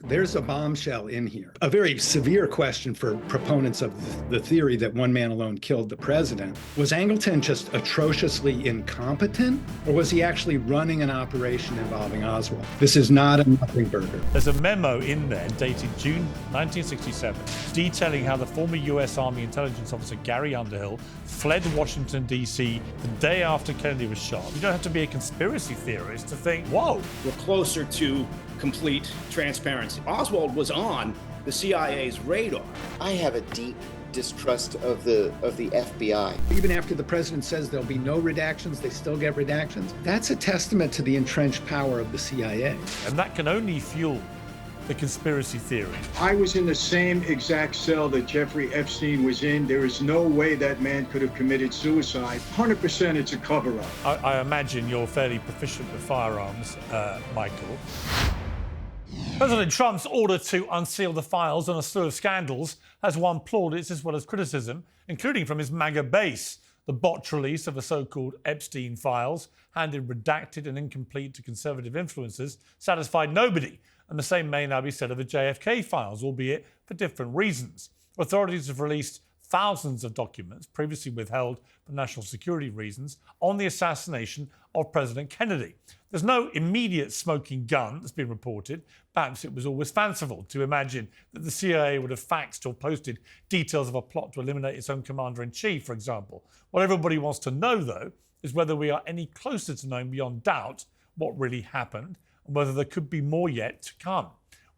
There's a bombshell in here. A very severe question for proponents of the theory that one man alone killed the president. Was Angleton just atrociously incompetent, or was he actually running an operation involving Oswald? This is not a nothing burger. There's a memo in there dated June 1967 detailing how the former US Army intelligence officer Gary Underhill fled Washington, D.C. the day after Kennedy was shot. You don't have to be a conspiracy theorist to think, whoa. We're closer to complete transparency. Oswald was on the CIA's radar. I have a deep distrust of the FBI. Even after the president says there'll be no redactions, they still get redactions. That's a testament to the entrenched power of the CIA. And that can only fuel the conspiracy theory. I was in the same exact cell that Jeffrey Epstein was in. There is no way that man could have committed suicide. 100% it's a cover-up. I imagine you're fairly proficient with firearms, Michael. President Trump's order to unseal the files on a slew of scandals has won plaudits as well as criticism, including from his MAGA base. The botched release of the so-called Epstein files, handed redacted and incomplete to conservative influencers, satisfied nobody. And the same may now be said of the JFK files, albeit for different reasons. Authorities have released thousands of documents previously withheld for national security reasons on the assassination of President Kennedy. There's no immediate smoking gun that's been reported. Perhaps it was always fanciful to imagine that the CIA would have faxed or posted details of a plot to eliminate its own commander-in-chief, for example. What everybody wants to know, though, is whether we are any closer to knowing beyond doubt what really happened and whether there could be more yet to come.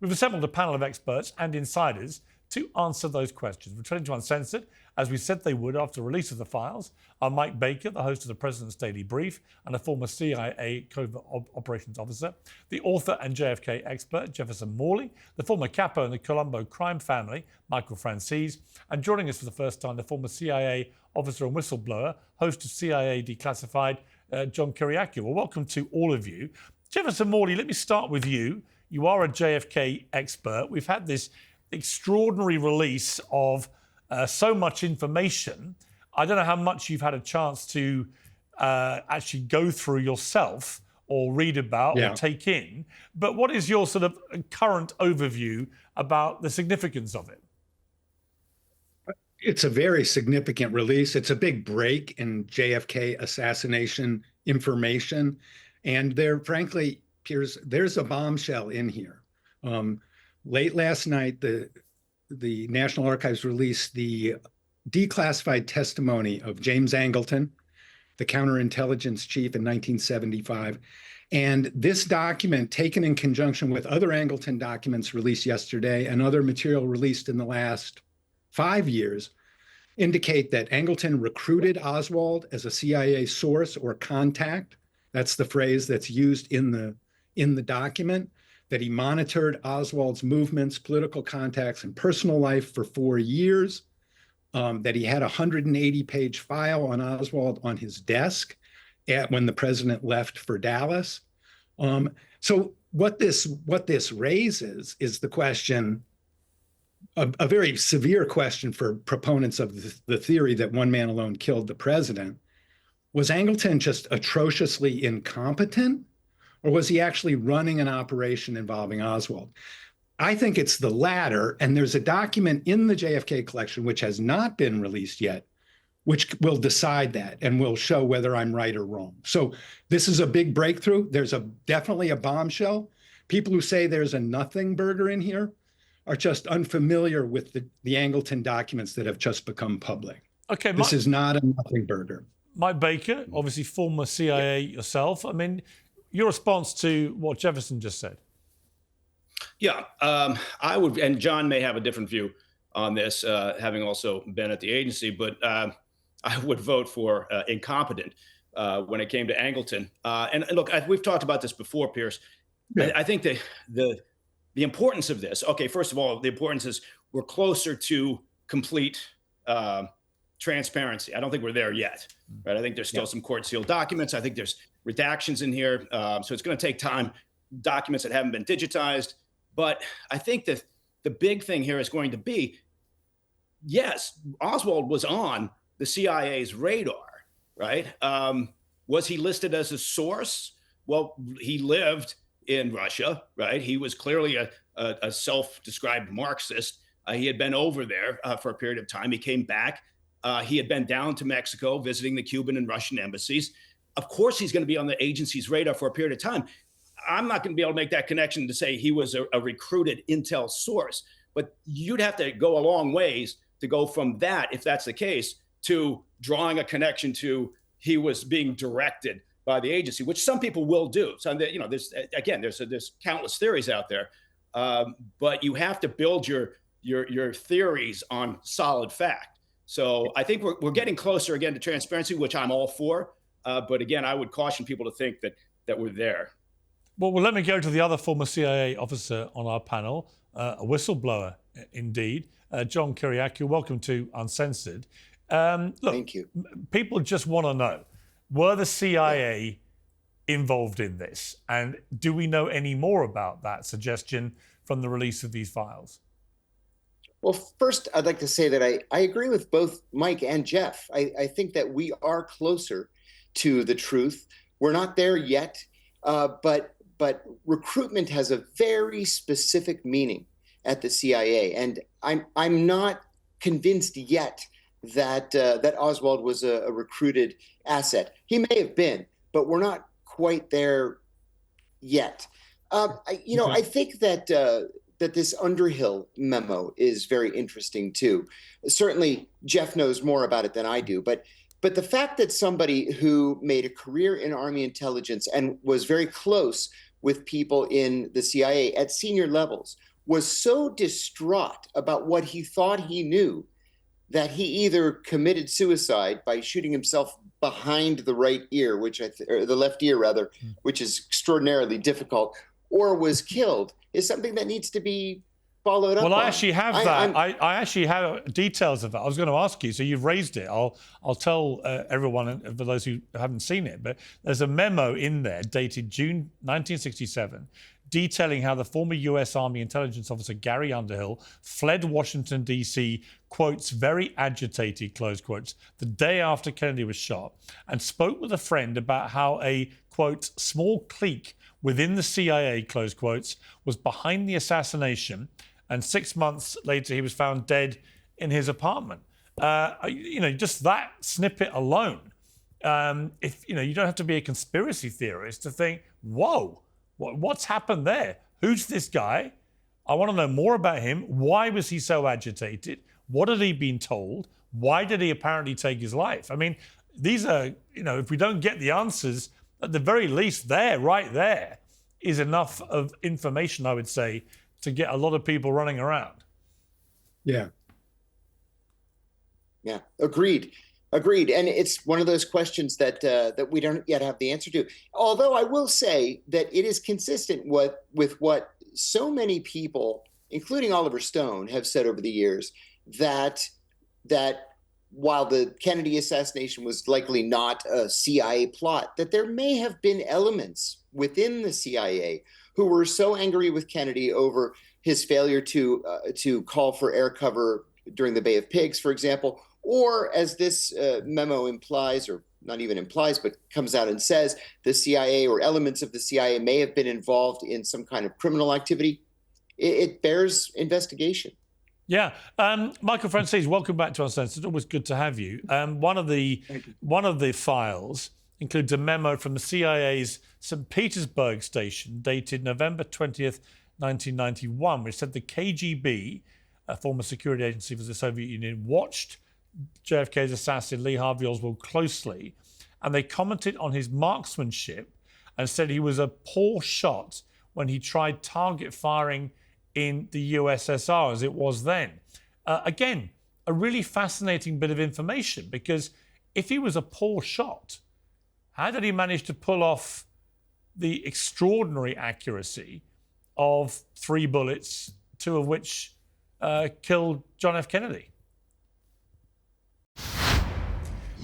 We've assembled a panel of experts and insiders to answer those questions. We're turning to Uncensored, as we said they would after release of the files. I'm Mike Baker, the host of the President's Daily Brief and a former CIA covert operations officer, the author and JFK expert, Jefferson Morley, the former capo in the Colombo crime family, Michael Francis, and joining us for the first time, the former CIA officer and whistleblower, host of CIA Declassified, John Kiriakou. Well, welcome to all of you. Jefferson Morley, let me start with you. You are a JFK expert. We've had this extraordinary release of so much information. I don't know how much you've had a chance to actually go through yourself or read about or take in, but what is your sort of current overview about the significance of it? It's a very significant release. It's a big break in JFK assassination information. And frankly, Piers, there's a bombshell in here. Late last night, the National Archives released the declassified testimony of James Angleton, the counterintelligence chief in 1975. And this document, taken in conjunction with other Angleton documents released yesterday and other material released in the last 5 years, indicate that Angleton recruited Oswald as a CIA source or contact. That's the phrase that's used in the document. That he monitored Oswald's movements, political contacts, and personal life for 4 years, that he had a 180-page file on Oswald on his desk when the president left for Dallas. So what this raises is the question, a very severe question for proponents of the theory that one man alone killed the president. Was Angleton just atrociously incompetent? Or was he actually running an operation involving Oswald? I think it's the latter, and there's a document in the JFK collection which has not been released yet, which will decide that and will show whether I'm right or wrong. So this is a big breakthrough. There's definitely a bombshell. People who say there's a nothing burger in here are just unfamiliar with the Angleton documents that have just become public. Okay, this is not a nothing burger. Mike Baker, obviously former CIA yourself. I mean, your response to what Jefferson just said? Yeah, I would, and John may have a different view on this, having also been at the agency, but I would vote for incompetent when it came to Angleton. And look, we've talked about this before, Piers. Yeah. I think the importance of this, okay, first of all, the importance is we're closer to complete transparency. I don't think we're there yet, right? I think there's still some court-sealed documents. I think there's redactions in here. So it's going to take time, documents that haven't been digitized. But I think that the big thing here is going to be, yes, Oswald was on the CIA's radar, right? Was he listed as a source? Well, he lived in Russia, right? He was clearly a self-described Marxist. He had been over there for a period of time. He came back. He had been down to Mexico visiting the Cuban and Russian embassies. Of course, he's going to be on the agency's radar for a period of time. I'm not going to be able to make that connection to say he was a recruited intel source, but you'd have to go a long ways to go from that, if that's the case, to drawing a connection to he was being directed by the agency, which some people will do. So, you know, there's countless theories out there, but you have to build your theories on solid fact. So I think we're getting closer again to transparency, which I'm all for. But again, I would caution people to think that we're there. Well, let me go to the other former CIA officer on our panel, a whistleblower indeed, John Kiriakou. Welcome to Uncensored. Look, Thank you. People just want to know, were the CIA involved in this? And do we know any more about that suggestion from the release of these files? Well, first, I'd like to say that I agree with both Mike and Jeff. I think that we are closer to the truth. We're not there yet, but recruitment has a very specific meaning at the CIA, and I'm not convinced yet that Oswald was a recruited asset. He may have been, but we're not quite there yet. I think that this Underhill memo is very interesting too. Certainly, Jeff knows more about it than I do, but the fact that somebody who made a career in Army intelligence and was very close with people in the CIA at senior levels was so distraught about what he thought he knew that he either committed suicide by shooting himself behind the right ear, or the left ear rather, which is extraordinarily difficult, or was killed, is something that needs to be followed up on. Well, I actually have that. I actually have details of that. I was going to ask you, so you've raised it. I'll tell everyone, for those who haven't seen it, but there's a memo in there dated June 1967 detailing how the former US Army intelligence officer Gary Underhill fled Washington, D.C., quotes, very agitated, close quotes, the day after Kennedy was shot, and spoke with a friend about how a, quote, small clique within the CIA, close quotes, was behind the assassination, and 6 months later he was found dead in his apartment. Just that snippet alone, you don't have to be a conspiracy theorist to think, whoa, what's happened there? Who's this guy? I want to know more about him. Why was he so agitated? What had he been told? Why did he apparently take his life? I mean, these are, if we don't get the answers, at the very least right there is enough of information, I would say, to get a lot of people running around. Yeah. Yeah, agreed. And it's one of those questions that we don't yet have the answer to. Although I will say that it is consistent with what so many people, including Oliver Stone, have said over the years, that while the Kennedy assassination was likely not a CIA plot, that there may have been elements within the CIA who were so angry with Kennedy over his failure to call for air cover during the Bay of Pigs, for example, or as this memo implies, or not even implies, but comes out and says, the CIA or elements of the CIA may have been involved in some kind of criminal activity. It bears investigation. Yeah. Michael Francis, welcome back to Uncensored. Always good to have you. One of the files includes a memo from the CIA's St. Petersburg station dated November 20th, 1991, which said the KGB, a former security agency for the Soviet Union, watched JFK's assassin Lee Harvey Oswald closely, and they commented on his marksmanship and said he was a poor shot when he tried target firing in the USSR as it was then. Again, a really fascinating bit of information, because if he was a poor shot, how did he manage to pull off the extraordinary accuracy of 3 bullets, 2 of which killed John F. Kennedy?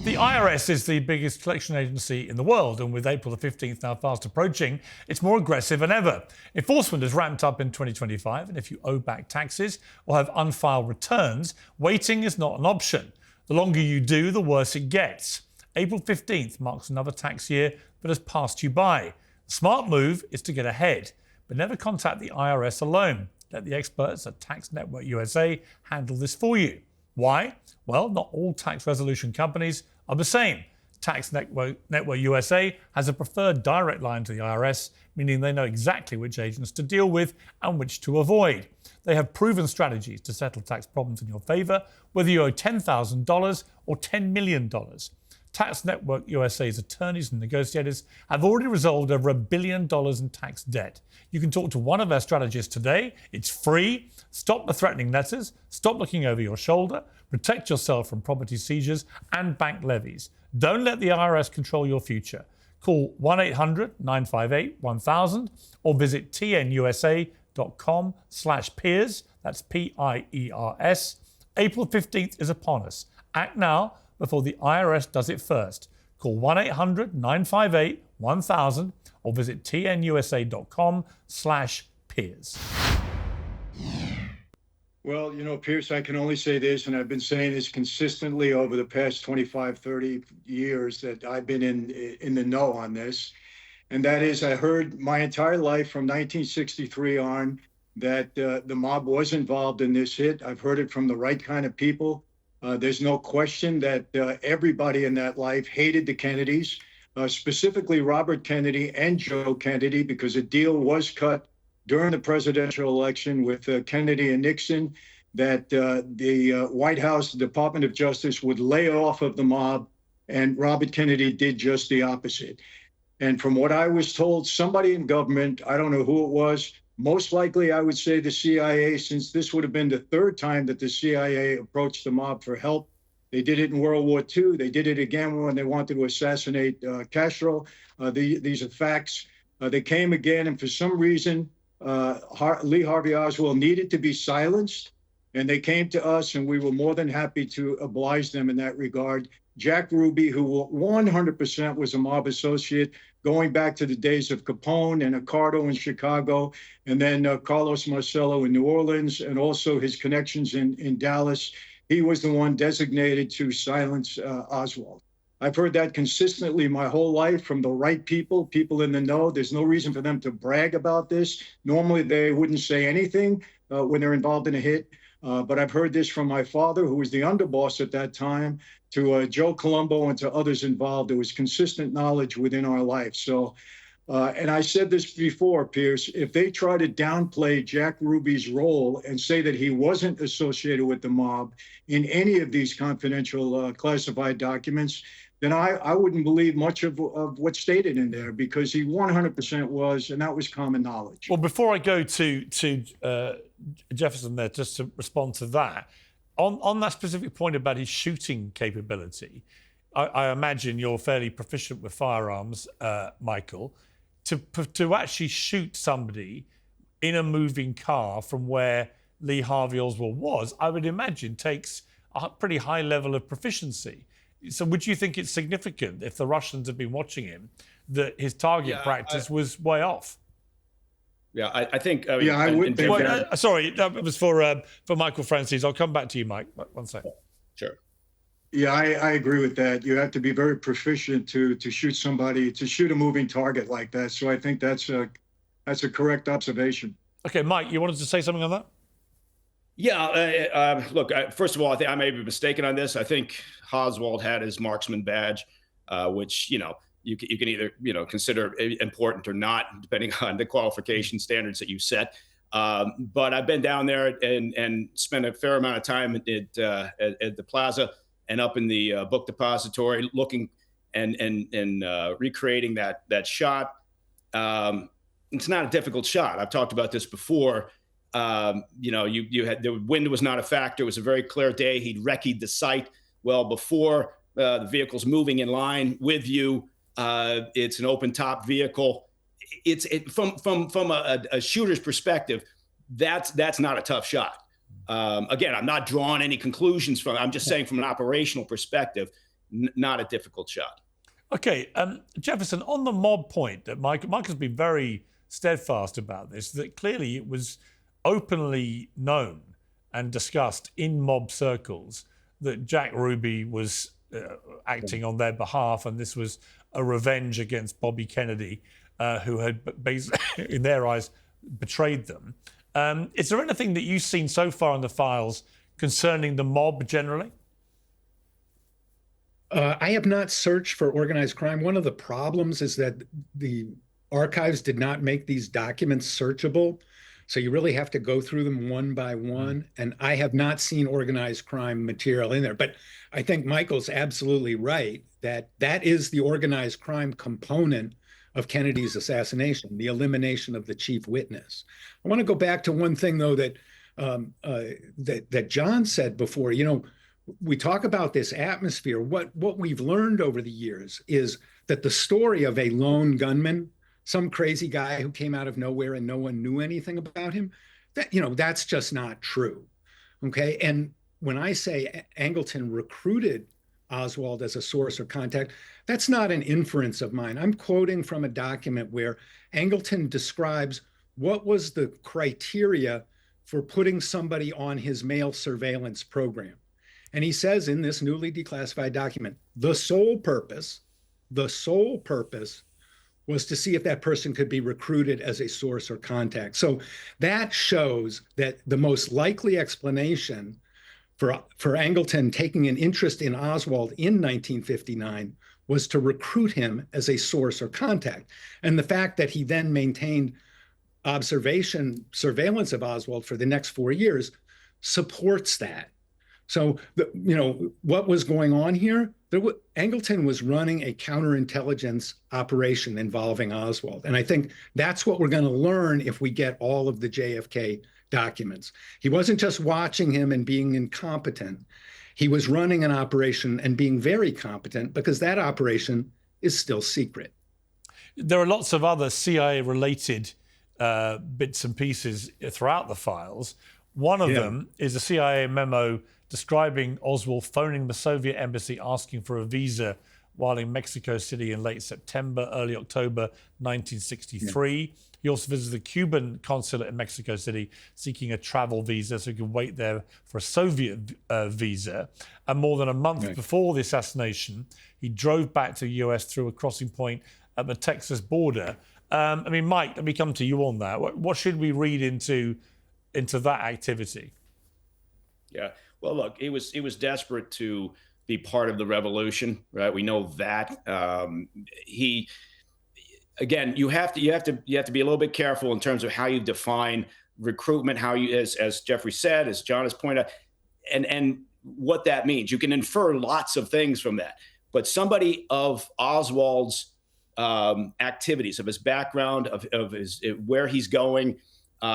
The IRS is the biggest collection agency in the world, and with April the 15th now fast approaching, it's more aggressive than ever. Enforcement has ramped up in 2025, and if you owe back taxes or have unfiled returns, waiting is not an option. The longer you do, the worse it gets. April 15th marks another tax year that has passed you by. The smart move is to get ahead, but never contact the IRS alone. Let the experts at Tax Network USA handle this for you. Why? Well, not all tax resolution companies are the same. Tax Network USA has a preferred direct line to the IRS, meaning they know exactly which agents to deal with and which to avoid. They have proven strategies to settle tax problems in your favor, whether you owe $10,000 or $10 million. Tax Network USA's attorneys and negotiators have already resolved over $1 billion in tax debt. You can talk to one of their strategists today. It's free. Stop the threatening letters. Stop looking over your shoulder. Protect yourself from property seizures and bank levies. Don't let the IRS control your future. Call 1-800-958-1000 or visit tnusa.com/Piers. That's Piers. April 15th is upon us. Act now before the IRS does it first. Call 1-800-958-1000 or visit tnusa.com/Piers. Well, Pierce, I can only say this, and I've been saying this consistently over the past 25, 30 years that I've been in the know on this. And that is, I heard my entire life from 1963 on that the mob was involved in this hit. I've heard it from the right kind of people. There's no question that everybody in that life hated the Kennedys, specifically Robert Kennedy and Joe Kennedy, because a deal was cut during the presidential election with Kennedy and Nixon that the White House, the Department of Justice would lay off of the mob, and Robert Kennedy did just the opposite. And from what I was told, somebody in government, I don't know who it was, most likely I would say the CIA, since this would have been the third time that the CIA approached the mob for help. They did it in World War II. They did it again when they wanted to assassinate Castro. These are facts. They came again, and for some reason, Lee Harvey Oswald needed to be silenced, and they came to us, and we were more than happy to oblige them in that regard. Jack Ruby, who 100% was a mob associate, going back to the days of Capone and Accardo in Chicago, and then Carlos Marcello in New Orleans, and also his connections in Dallas. He was the one designated to silence Oswald. I've heard that consistently my whole life from the right people in the know. There's no reason for them to brag about this. Normally, they wouldn't say anything when they're involved in a hit. But I've heard this from my father, who was the underboss at that time, to Joe Colombo and to others involved. There was consistent knowledge within our life. So, and I said this before, Pierce, if they try to downplay Jack Ruby's role and say that he wasn't associated with the mob in any of these confidential classified documents, then I wouldn't believe much of what's stated in there, because he 100% was, and that was common knowledge. Well, before I go to Jefferson there, just to respond to that, on that specific point about his shooting capability, I imagine you're fairly proficient with firearms, Michael. To actually shoot somebody in a moving car from where Lee Harvey Oswald was, I would imagine takes a pretty high level of proficiency. So would you think it's significant, if the Russians have been watching him, that his target practice was way off? Yeah, I think. I would think that. Sorry, that was for Michael Francis. I'll come back to you, Mike. One second. Sure. Yeah, I agree with that. You have to be very proficient to shoot somebody, to shoot a moving target like that. So I think that's a correct observation. Okay, Mike, you wanted to say something on that? Yeah, look, first of all, I think I may be mistaken on this. I think Oswald had his marksman badge, which, you can either, consider important or not, depending on the qualification standards that you set. But I've been down there and spent a fair amount of time at the plaza and up in the book depository, looking and recreating that shot. It's not a difficult shot. I've talked about this before. You had, the wind was not a factor. It was a very clear day. He'd recce'd the site well before the vehicle's moving in line with you. It's an open top vehicle. From a shooter's perspective, that's not a tough shot. Again, I'm not drawing any conclusions from it. I'm just saying from an operational perspective, not a difficult shot. Okay, Jefferson, on the mob point, that Mike has been very steadfast about this, that clearly it was openly known and discussed in mob circles that Jack Ruby was acting on their behalf, and this was a revenge against Bobby Kennedy. who had, in their eyes, betrayed them. Is there anything that you've seen so far in the files concerning the mob generally? I have not searched for organized crime. One of the problems is that the archives did not make these documents searchable. So you really have to go through them one by one. And I have not seen organized crime material in there. But I think Michael's absolutely right that that is the organized crime component of Kennedy's assassination, the elimination of the chief witness. I want to go back to one thing, though, that that John said before. You know, we talk about this atmosphere. What we've learned over the years is that the story of a lone gunman, some crazy guy who came out of nowhere and no one knew anything about him, that, you know, that's just not true. Okay. And when I say Angleton recruited Oswald as a source or contact, that's not an inference of mine. I'm quoting from a document where Angleton describes what was the criteria for putting somebody on his mail surveillance program. And he says in this newly declassified document, the sole purpose was to see if that person could be recruited as a source or contact. So that shows that the most likely explanation for Angleton taking an interest in Oswald in 1959 was to recruit him as a source or contact. And the fact that he then maintained surveillance of Oswald for the next 4 years supports that. So, you know, what was going on here? Angleton was running a counterintelligence operation involving Oswald. And I think that's what we're going to learn if we get all of the JFK documents. He wasn't just watching him and being incompetent. He was running an operation and being very competent because that operation is still secret. There are lots of other CIA-related bits and pieces throughout the files. One of them is a CIA memo describing Oswald phoning the Soviet embassy asking for a visa while in Mexico City in late September, early October 1963. He also visited the Cuban consulate in Mexico City seeking a travel visa so he could wait there for a Soviet visa. And more than a month before the assassination, he drove back to the US through a crossing point at the Texas border. I mean, Mike, let me come to you on that. What should we read into that activity? Yeah. Well, look, he was desperate to be part of the revolution, right? We know that. Again, you have to be a little bit careful in terms of how you define recruitment, how you, as Jeffrey said, as John has pointed out, and what that means. You can infer lots of things from that. But somebody of Oswald's activities, of his background, of his where he's going,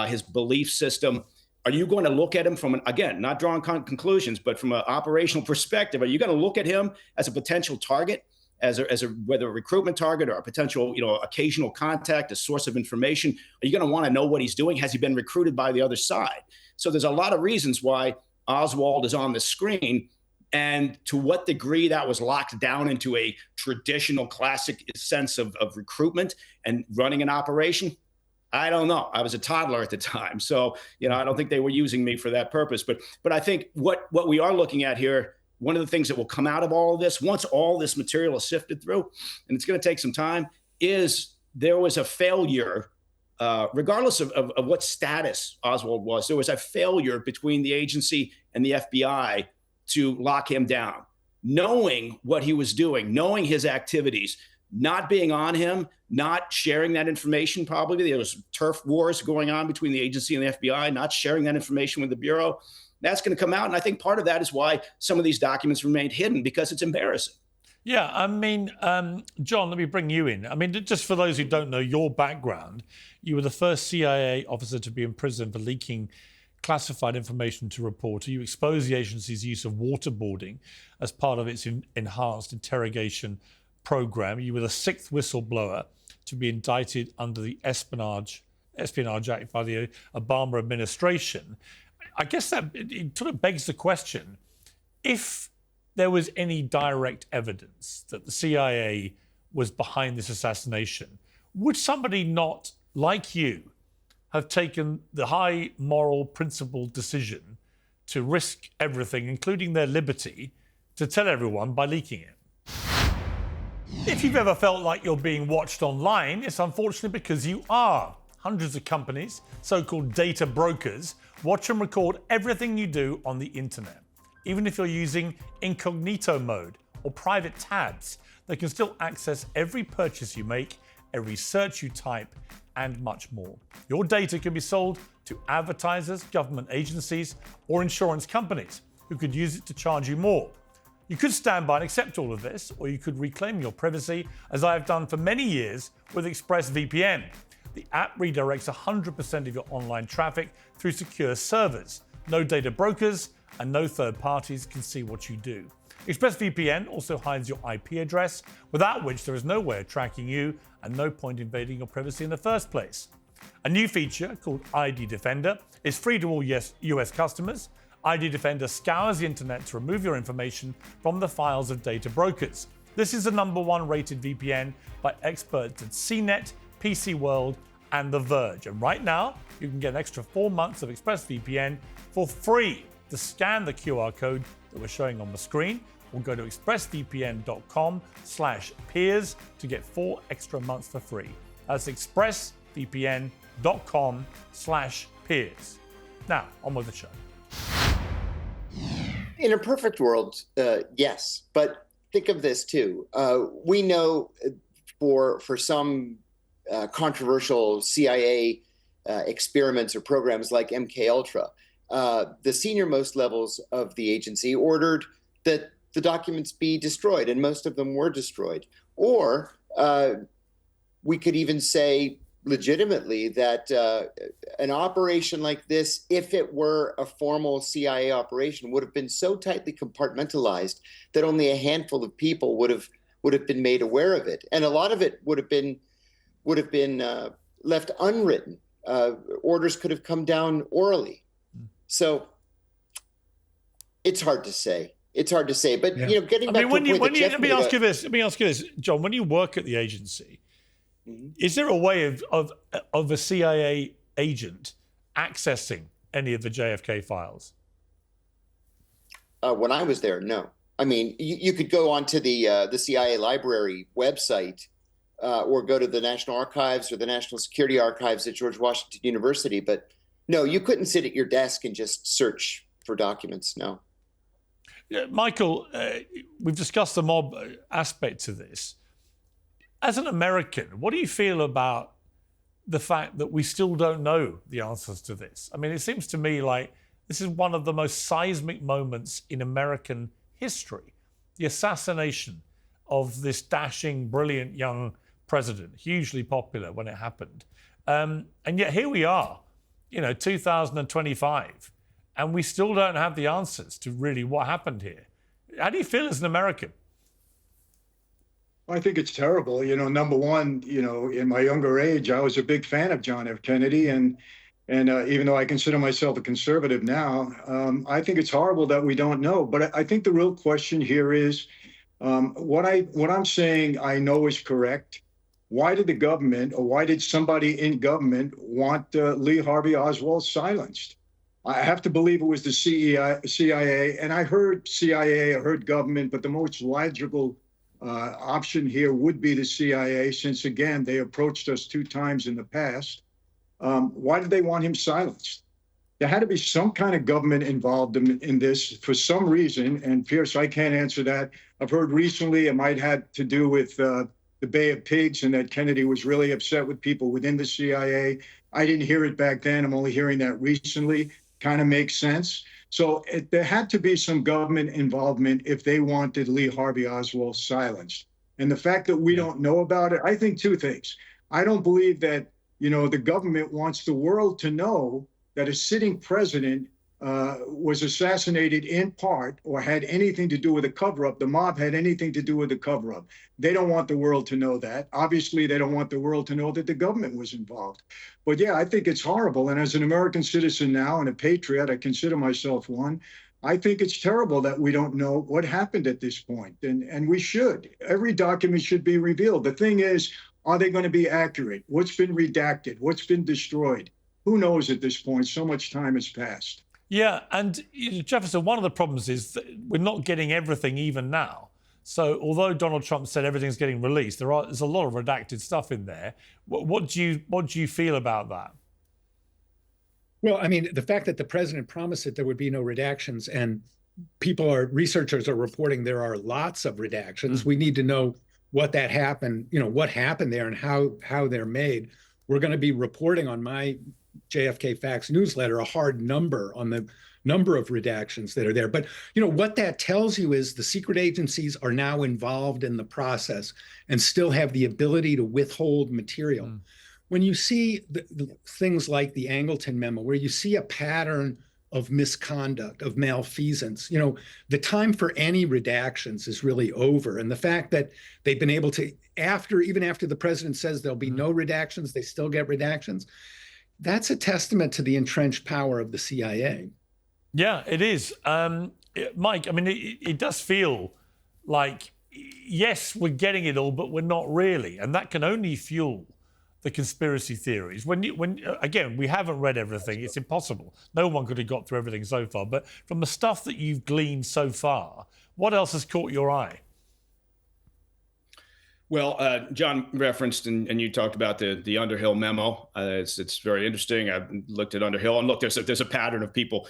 his belief system. Are you going to look at him from again, not drawing conclusions, but from an operational perspective? Are you going to look at him as a potential target, as a whether a recruitment target or a potential, occasional contact, a source of information? Are you going to want to know what he's doing? Has he been recruited by the other side? So there's a lot of reasons why Oswald is on the screen, and to what degree that was locked down into a traditional classic sense of recruitment and running an operation. I don't know. I was a toddler at the time, so I don't think they were using me for that purpose. But I think what we are looking at here, one of the things that will come out of all of this, once all this material is sifted through, and it's going to take some time, is there was a failure, regardless of what status Oswald was. There was a failure between the agency and the FBI to lock him down, knowing what he was doing, knowing his activities, not being on him, not sharing that information. Probably there was turf wars going on between the agency and the FBI, not sharing that information with the Bureau. That's going to come out. And I think part of that is why some of these documents remained hidden, because it's embarrassing. Yeah, I mean, John, let me bring you in. I mean, just for those who don't know your background, you were the first CIA officer to be imprisoned for leaking classified information to reporter. You exposed the agency's use of waterboarding as part of its enhanced interrogation program. You were the 6th whistleblower to be indicted under the Espionage Act by the Obama administration. I guess that it sort of begs the question, if there was any direct evidence that the CIA was behind this assassination, would somebody not, like you, have taken the high moral principled decision to risk everything, including their liberty, to tell everyone by leaking it? If you've ever felt like you're being watched online, it's unfortunately because you are. Hundreds of companies, so-called data brokers, watch and record everything you do on the internet. Even if you're using incognito mode or private tabs, they can still access every purchase you make, every search you type, and much more. Your data can be sold to advertisers, government agencies, or insurance companies who could use it to charge you more. You could stand by and accept all of this, or you could reclaim your privacy, as I have done for many years with ExpressVPN. The app redirects 100% of your online traffic through secure servers. No data brokers and no third parties can see what you do. ExpressVPN also hides your IP address, without which there is no way of tracking you and no point invading your privacy in the first place. A new feature called ID Defender is free to all US customers. ID Defender scours the internet to remove your information from the files of data brokers. This is the #1 rated VPN by experts at CNET, PC World, and The Verge. And right now, you can get an extra 4 months of ExpressVPN for free. To scan the QR code that we're showing on the screen, or go to expressvpn.com/peers to get 4 extra months for free. That's expressvpn.com/peers. Now, on with the show. In a perfect world, yes, but think of this too. We know for some controversial CIA experiments or programs like MKUltra, the senior-most levels of the agency ordered that the documents be destroyed, and most of them were destroyed. Or we could even say legitimately that an operation like this, if it were a formal CIA operation, would have been so tightly compartmentalized that only a handful of people would have been made aware of it, and a lot of it would have been left unwritten. Orders could have come down orally. So it's hard to say. It's hard to say, but you know, getting back to let me ask you this, John. When you work at the agency, is there a way of a CIA agent accessing any of the JFK files? When I was there, no. I mean, you could go onto the CIA library website, or go to the National Archives or the National Security Archives at George Washington University, but no, you couldn't sit at your desk and just search for documents. No. Yeah, Michael, we've discussed the mob aspect to this. As an American, what do you feel about the fact that we still don't know the answers to this? I mean, it seems to me like this is one of the most seismic moments in American history. The assassination of this dashing, brilliant young president, hugely popular when it happened. And yet here we are, 2025, and we still don't have the answers to really what happened here. How do you feel as an American? I think it's terrible. Number one, in my younger age, I was a big fan of John F. Kennedy, and even though I consider myself a conservative now, I think it's horrible that we don't know. But I think the real question here is, what I'm saying I know is correct. Why did the government, or why did somebody in government want Lee Harvey Oswald silenced? I have to believe it was the CIA, and I heard CIA, I heard government, but the most logical option here would be the CIA, since, again, they approached us 2 times in the past. Why did they want him silenced? There had to be some kind of government involved in this for some reason, and Piers, I can't answer that. I've heard recently it might have to do with the Bay of Pigs, and that Kennedy was really upset with people within the CIA. I didn't hear it back then. I'm only hearing that recently. Kind of makes sense. So there had to be some government involvement if they wanted Lee Harvey Oswald silenced. And the fact that we don't know about it, I think 2 things. I don't believe that, the government wants the world to know that a sitting president was assassinated in part, or had anything to do with a cover-up. The mob had anything to do with the cover-up. They don't want the world to know that. Obviously, they don't want the world to know that the government was involved. But yeah, I think it's horrible. And as an American citizen now and a patriot, I consider myself one, I think it's terrible that we don't know what happened at this point. And we should. Every document should be revealed. The thing is, are they going to be accurate? What's been redacted? What's been destroyed? Who knows at this point? So much time has passed. Yeah, and Jefferson, one of the problems is that we're not getting everything even now. So although Donald Trump said everything's getting released, there's a lot of redacted stuff in there. What do you feel about that? Well, I mean, the fact that the president promised that there would be no redactions, and researchers are reporting there are lots of redactions. We need to know what that happened, what happened there and how they're made. We're going to be reporting on my JFK Facts newsletter a hard number on the number of redactions that are there. But what that tells you is the secret agencies are now involved in the process and still have the ability to withhold material. When you see the things like the Angleton memo, where you see a pattern of misconduct, of malfeasance, the time for any redactions is really over. And the fact that they've been able to, even after the president says there'll be no redactions, they still get redactions. That's a testament to the entrenched power of the CIA. Yeah, it is. Mike, I mean, it does feel like, yes, we're getting it all, but we're not really. And that can only fuel the conspiracy theories. Again, we haven't read everything. It's impossible. No one could have got through everything so far. But from the stuff that you've gleaned so far, what else has caught your eye? Well, John referenced and you talked about the Underhill memo. It's very interesting. I've looked at Underhill and look, there's a pattern of people,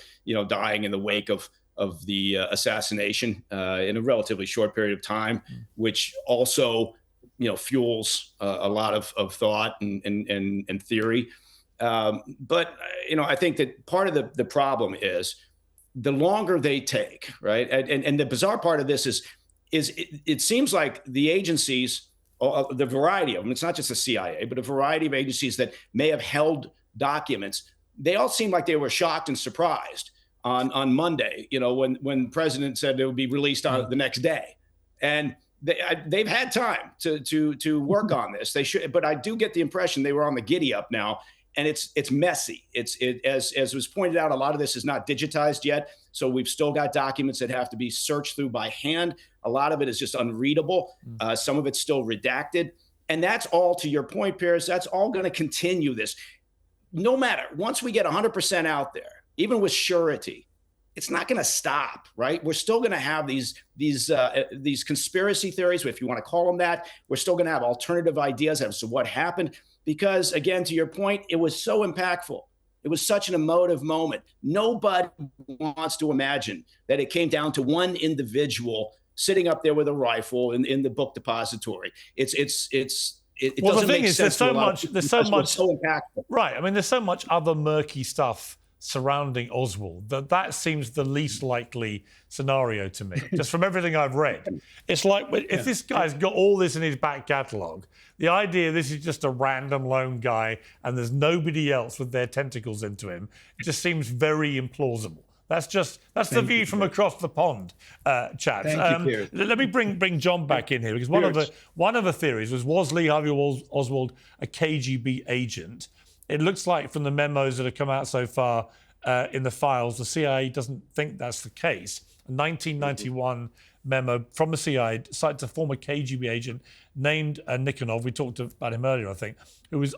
dying in the wake of the assassination in a relatively short period of time, which also fuels a lot of thought and theory. But I think that part of the problem is the longer they take, right? And the bizarre part of this is it seems like the agencies, the variety of them, it's not just the CIA, but a variety of agencies that may have held documents, they all seem like they were shocked and surprised on Monday, when the president said it would be released on the next day. And they've had time to work on this. They should, but I do get the impression they were on the giddy up now, and it's messy. As was pointed out, a lot of this is not digitized yet, so we've still got documents that have to be searched through by hand. A lot of it is just unreadable. Some of it's still redacted, and that's all, to your point, Piers. That's all going to continue this. No matter, once we get 100% out there, even with surety, it's not going to stop, right? We're still going to have these conspiracy theories, if you want to call them that. We're still going to have alternative ideas as to what happened, because, again, to your point, it was so impactful. It was such an emotive moment. Nobody wants to imagine that it came down to one individual sitting up there with a rifle in the book depository. It doesn't make sense. There's so much, so impactful. Right. I mean, there's so much other murky stuff surrounding Oswald that seems the least likely scenario to me, just from everything I've read. It's like, if this guy's got all this in his back catalogue, the idea this is just a random lone guy and there's nobody else with their tentacles into him, it just seems very implausible. That's the view from across the pond, chaps. Thank you, Piers. Let me bring John back in here, because one of the theories was Lee Harvey Oswald a KGB agent? It looks like from the memos that have come out so far in the files, the CIA doesn't think that's the case. A 1991 memo from the CIA cites a former KGB agent named Nikonov, we talked about him earlier, I think, who was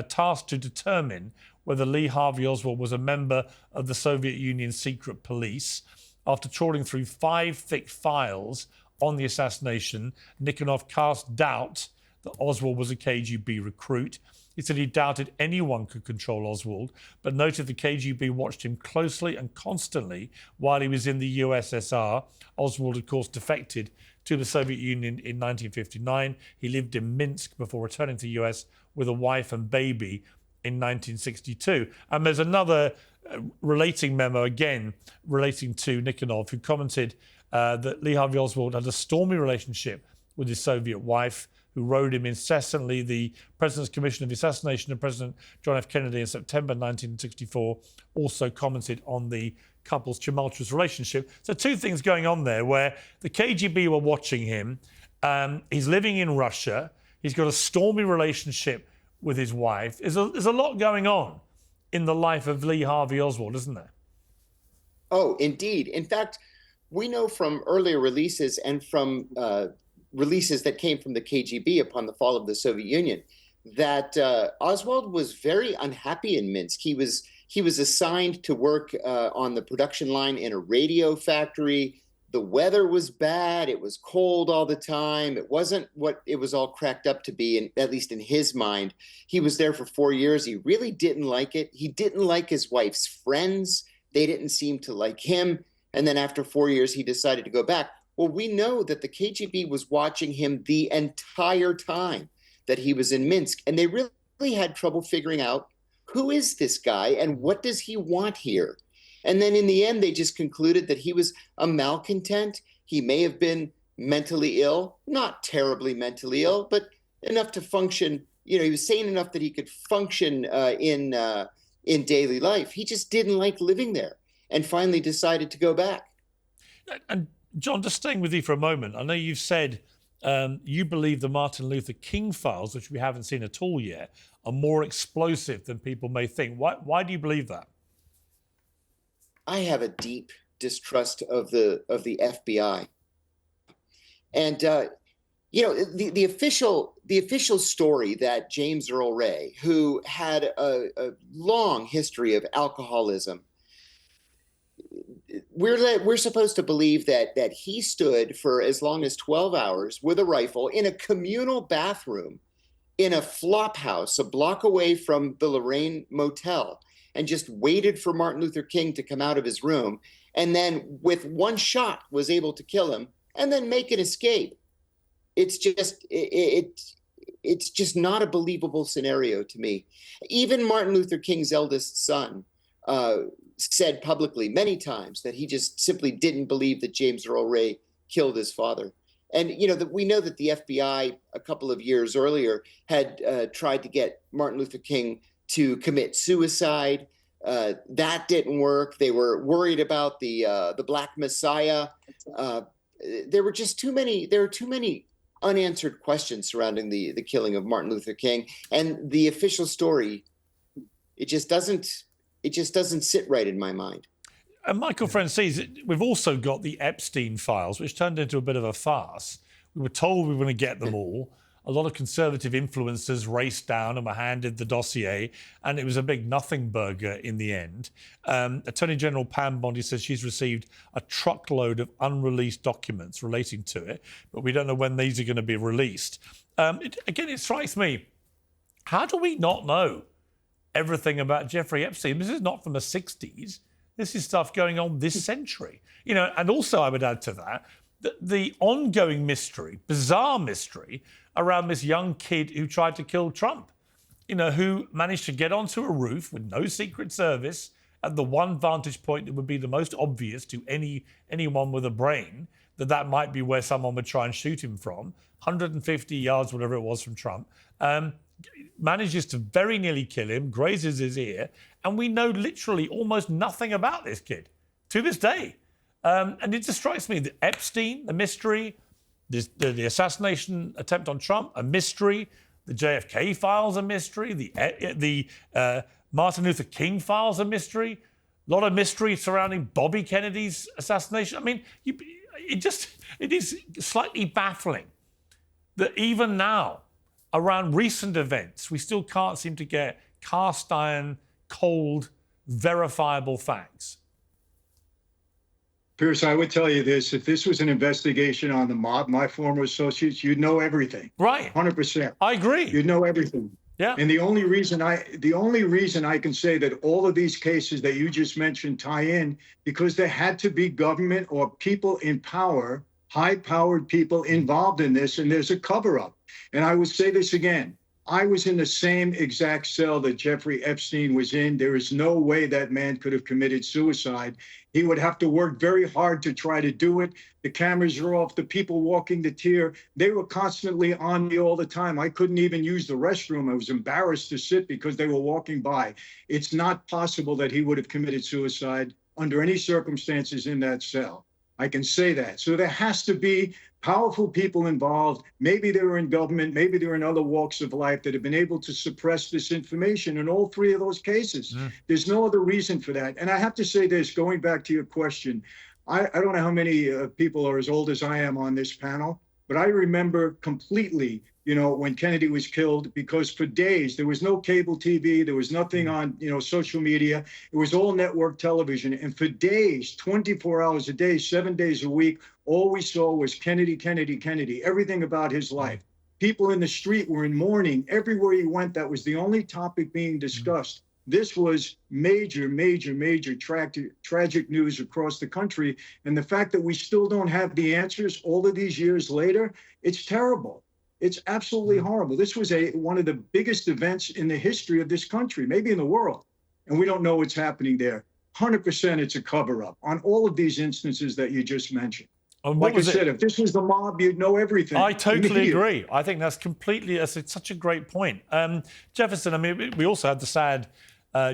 tasked to determine whether Lee Harvey Oswald was a member of the Soviet Union's secret police. After trawling through 5 thick files on the assassination, Nikonov cast doubt that Oswald was a KGB recruit. He said he doubted anyone could control Oswald, but noted the KGB watched him closely and constantly while he was in the USSR. Oswald, of course, defected to the Soviet Union in 1959. He lived in Minsk before returning to the US with a wife and baby in 1962. And there's another relating memo, again, relating to Nikonov, who commented that Lee Harvey Oswald had a stormy relationship with his Soviet wife, who wrote him incessantly. The President's Commission of the Assassination of President John F. Kennedy in September 1964 also commented on the couple's tumultuous relationship. So 2 things going on there, where the KGB were watching him. He's living in Russia. He's got a stormy relationship with his wife. There's a lot going on in the life of Lee Harvey Oswald, isn't there? Oh, indeed. In fact, we know from earlier releases and from releases that came from the KGB upon the fall of the Soviet Union that Oswald was very unhappy in Minsk. He was assigned to work on the production line in a radio factory. The weather was bad. It was cold all the time. It wasn't what it was all cracked up to be, and at least in his mind. He was there for 4 years. He really didn't like it. He didn't like his wife's friends. They didn't seem to like him. And then after 4 years, he decided to go back. Well, we know that the KGB was watching him the entire time that he was in Minsk, and they really had trouble figuring out, who is this guy and what does he want here? And then in the end, they just concluded that he was a malcontent. He may have been mentally ill, not terribly mentally ill, but enough to function. You know, he was sane enough that he could function in daily life. He just didn't like living there and finally decided to go back. And John, just staying with you for a moment, I know you've said you believe the Martin Luther King files, which we haven't seen at all yet, are more explosive than people may think. Why do you believe that? I have a deep distrust of the FBI, and you know, the official story that James Earl Ray, who had a long history of alcoholism, we're supposed to believe that he stood for as long as 12 hours with a rifle in a communal bathroom in a flop house a block away from the Lorraine Motel, and just waited for Martin Luther King to come out of his room, and then with one shot was able to kill him and then make an escape. It's just not a believable scenario to me. Even Martin Luther King's eldest son said publicly many times that he just simply didn't believe that James Earl Ray killed his father. And you know that we know that the FBI a couple of years earlier had tried to get Martin Luther King to commit suicide. That didn't work. They were worried about the Black Messiah. There were too many unanswered questions surrounding the killing of Martin Luther King, and the official story, it just doesn't sit right in my mind. And Michael Francis, we've also got the Epstein files, which turned into a bit of a farce. We were told we were going to get them all. A lot of conservative influencers raced down and were handed the dossier, and it was a big nothing burger in the end. Attorney General Pam Bondi says she's received a truckload of unreleased documents relating to it, but we don't know when these are going to be released. It strikes me, how do we not know everything about Jeffrey Epstein? This is not from the 60s. This is stuff going on this century. You know, and also I would add to that, the ongoing mystery, bizarre mystery, around this young kid who tried to kill Trump, you know, who managed to get onto a roof with no Secret Service at the one vantage point that would be the most obvious to anyone with a brain, that might be where someone would try and shoot him from, 150 yards, whatever it was, from Trump, manages to very nearly kill him, grazes his ear, and we know literally almost nothing about this kid to this day. And it just strikes me that Epstein, a mystery, the assassination attempt on Trump, a mystery, the JFK files, a mystery, the Martin Luther King files, a mystery, a lot of mystery surrounding Bobby Kennedy's assassination. I mean, it is slightly baffling that even now, around recent events, we still can't seem to get cast iron, cold, verifiable facts. Piers, I would tell you this: if this was an investigation on the mob, my former associates, you'd know everything. Right. 100%. I agree. You'd know everything. Yeah. And the only reason I can say that all of these cases that you just mentioned tie in, because there had to be government or people in power, high-powered people involved in this, and there's a cover-up. And I would say this again: I was in the same exact cell that Jeffrey Epstein was in. There is no way that man could have committed suicide. He would have to work very hard to try to do it. The cameras are off, the people walking the tier, they were constantly on me all the time. I couldn't even use the restroom. I was embarrassed to sit because they were walking by. It's not possible that he would have committed suicide under any circumstances in that cell. I can say that. So there has to be powerful people involved. Maybe they were in government, maybe they were in other walks of life that have been able to suppress this information in all three of those cases. There's no other reason for that. And I have to say this, going back to your question, I don't know how many people are as old as I am on this panel, but I remember completely when Kennedy was killed, because for days there was no cable TV, there was nothing on, social media. It was all network television. And for days, 24 hours a day, 7 days a week, all we saw was Kennedy, Kennedy, Kennedy, everything about his life. People in the street were in mourning. Everywhere he went, that was the only topic being discussed. This was major, major, major tragic news across the country. And the fact that we still don't have the answers all of these years later, it's terrible. It's absolutely horrible. This was one of the biggest events in the history of this country, maybe in the world. And we don't know what's happening there. 100% it's a cover-up on all of these instances that you just mentioned. Like I said, if this was the mob, you'd know everything. I totally agree. I think that's it's such a great point. Jefferson, I mean, we also had the sad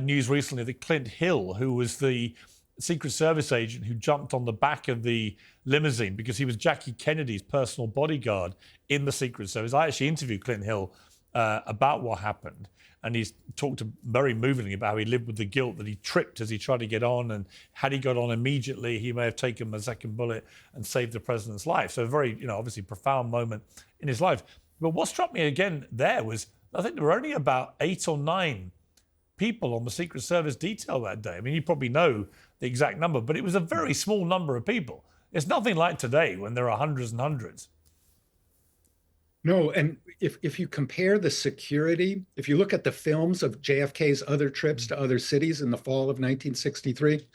news recently that Clint Hill, who was the Secret Service agent who jumped on the back of the limousine because he was Jackie Kennedy's personal bodyguard in the Secret Service. I actually interviewed Clint Hill about what happened, and he's talked very movingly about how he lived with the guilt that he tripped as he tried to get on, and had he got on immediately, he may have taken a second bullet and saved the president's life. So a very, obviously profound moment in his life. But what struck me again there was, I think there were only about 8 or 9 people on the Secret Service detail that day. I mean, you probably know the exact number, but it was a very small number of people. It's nothing like today when there are hundreds and hundreds. No, and if you compare the security, if you look at the films of JFK's other trips to other cities in the fall of 1963,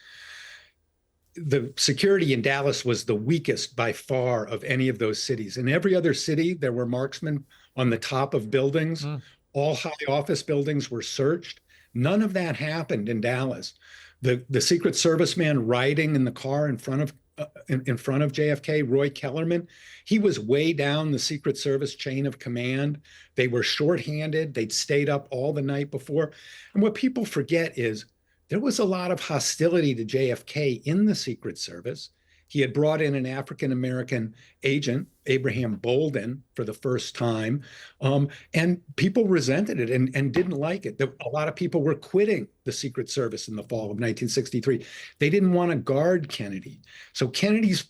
the security in Dallas was the weakest by far of any of those cities. In every other city, there were marksmen on the top of buildings. All high office buildings were searched. None of that happened in Dallas. The Secret Service man riding in the car in front of JFK, Roy Kellerman, he was way down the Secret Service chain of command. They were shorthanded. They'd stayed up all the night before. And what people forget is there was a lot of hostility to JFK in the Secret Service. He had brought in an African-American agent, Abraham Bolden, for the first time, and people resented it and didn't like it. A lot of people were quitting the Secret Service in the fall of 1963. They didn't want to guard Kennedy. So Kennedy's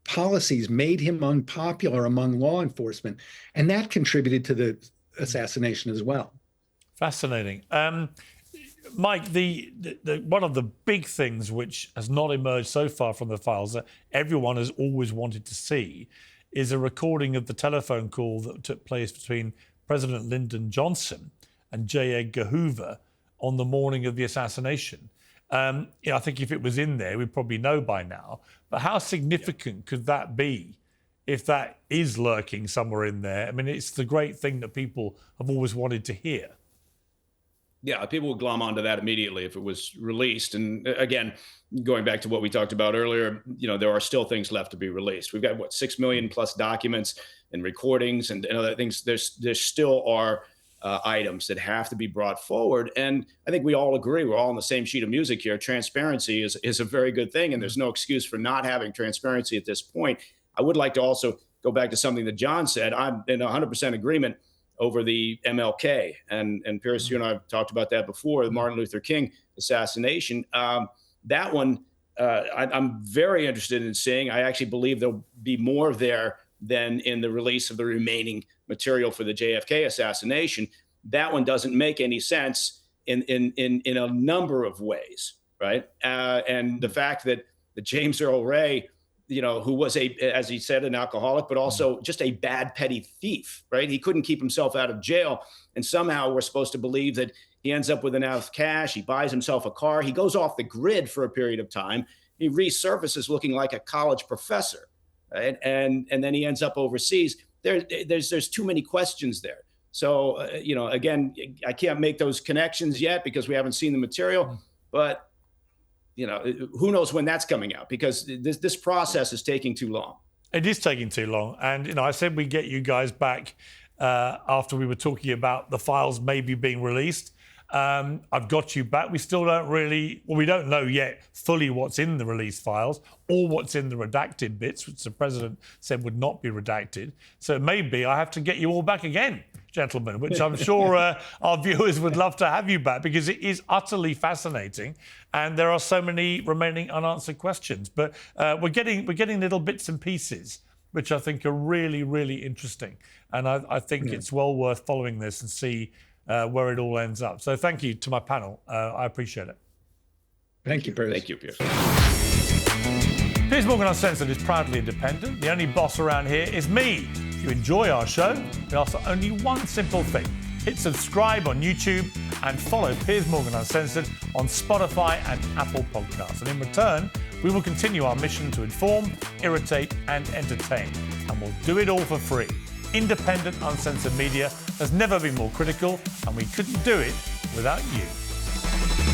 policies made him unpopular among law enforcement, and that contributed to the assassination as well. Fascinating. Mike, the one of the big things which has not emerged so far from the files that everyone has always wanted to see is a recording of the telephone call that took place between President Lyndon Johnson and J. Edgar Hoover on the morning of the assassination. I think if it was in there, we'd probably know by now. But how significant could that be if that is lurking somewhere in there? I mean, it's the great thing that people have always wanted to hear. Yeah, people would glom onto that immediately if it was released. And again, going back to what we talked about earlier, there are still things left to be released. We've got 6 million plus documents and recordings and other things. There still are items that have to be brought forward. And I think we all agree, we're all on the same sheet of music here. Transparency is a very good thing, and there's no excuse for not having transparency at this point. I would like to also go back to something that John said. I'm in 100% agreement over the MLK. And Piers, you and I have talked about that before, the Martin Luther King assassination. That one, I'm very interested in seeing. I actually believe there'll be more there than in the release of the remaining material for the JFK assassination. That one doesn't make any sense in a number of ways, right? And the fact that James Earl Ray, who was as he said, an alcoholic, but also just a bad, petty thief, right? He couldn't keep himself out of jail. And somehow we're supposed to believe that he ends up with enough cash. He buys himself a car. He goes off the grid for a period of time. He resurfaces looking like a college professor, right? And then he ends up overseas. There's too many questions there. So, again, I can't make those connections yet because we haven't seen the material, but who knows when that's coming out, because this process is taking too long. It is taking too long. And, I said we'd get you guys back after we were talking about the files maybe being released. I've got you back. We still don't we don't know yet fully what's in the released files or what's in the redacted bits, which the president said would not be redacted. So maybe I have to get you all back again, gentlemen, which I'm sure our viewers would love to have you back, because it is utterly fascinating and there are so many remaining unanswered questions. But we're getting little bits and pieces which I think are really, really interesting. And I think it's well worth following this and see where it all ends up. So thank you to my panel. I appreciate it. Thank you, Piers. Thank you, Piers. Piers Morgan Uncensored is proudly independent. The only boss around here is me. If you enjoy our show, we ask for only one simple thing. Hit subscribe on YouTube and follow Piers Morgan Uncensored on Spotify and Apple Podcasts. And in return, we will continue our mission to inform, irritate and entertain. And we'll do it all for free. Independent, uncensored media has never been more critical, and we couldn't do it without you.